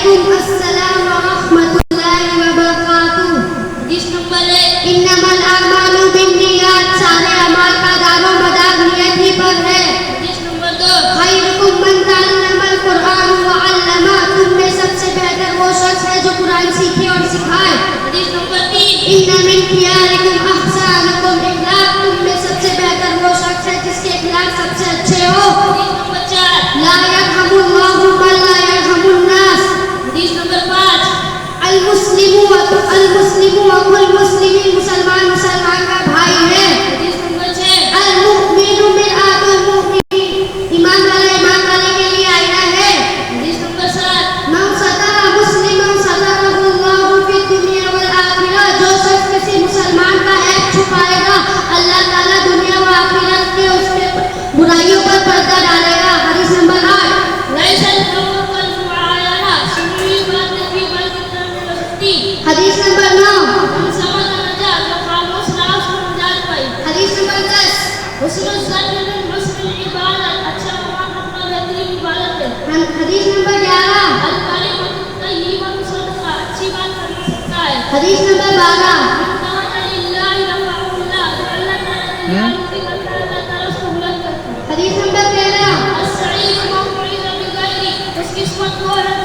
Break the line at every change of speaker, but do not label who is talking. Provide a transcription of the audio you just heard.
وعلیکم السلام ورحمۃ اللہ وبرکاتہ.
حدیث نمبر 1.
انما الاعمال بالنیات، سارے اعمال کا دار و مدار نیت ہی پر ہے.
حدیث نمبر 2.
خیرکم من تعلم القرآن وعلمہ، تم میں سب سے بہتر وہ شخص ہے جو قرآن سیکھے اور سکھائے.
حدیث نمبر 3.
ان من خیارکم احسنکم اخلاق، تم میں سب سے بہتر وہ شخص ہے جس کے اخلاق سب سے اچھے ہو.
حدیث نمبر 4.
لا یرحم اللہ من لا یرحم الناس.
حدیث نمبر 5.
المسلم اخو المسلم، مسلمان مسلمان کا بھائی ہے.
حدیث نمبر 6.
المؤمن مرآۃ المؤمن، ایمان والا ایمان والے کے لیے آئینہ ہے.
حدیث نمبر 7.
من ستر مسلما سترہ اللہ فی الدنیا والآخرہ، جو شخص کسی مسلمان کا عیب چھپائے گا اللہ تعالیٰ دنیا و آخرت میں اس کے برائیوں پر پردہ ڈالے گا. حدیث نمبر 8.
ليس الأمر كالمعاينة، سنوي بات في بلد الوسطي.
حدیث نمبر 9.
من سمت النجاة وخاموس لاس ونجات پائی.
حدیث نمبر 10.
حسن الظن من حسن العبادت، اچھا گمان رکھنا بہترین عبادت ہے.
حدیث نمبر 11.
الکلمۃ الطیبۃ صدقہ، اچھی بات کرنا صدقہ ہے.
حدیث نمبر 12.
من قال للہ رفعہ اللہ، جو اللہ تعالیٰ نے یاد ذکر کر اللہ تعالیٰ اس کو بلند کرتا ہے.
حدیث نمبر 13.
السعید من وعظ بغیرہ، اس قسمت کو رد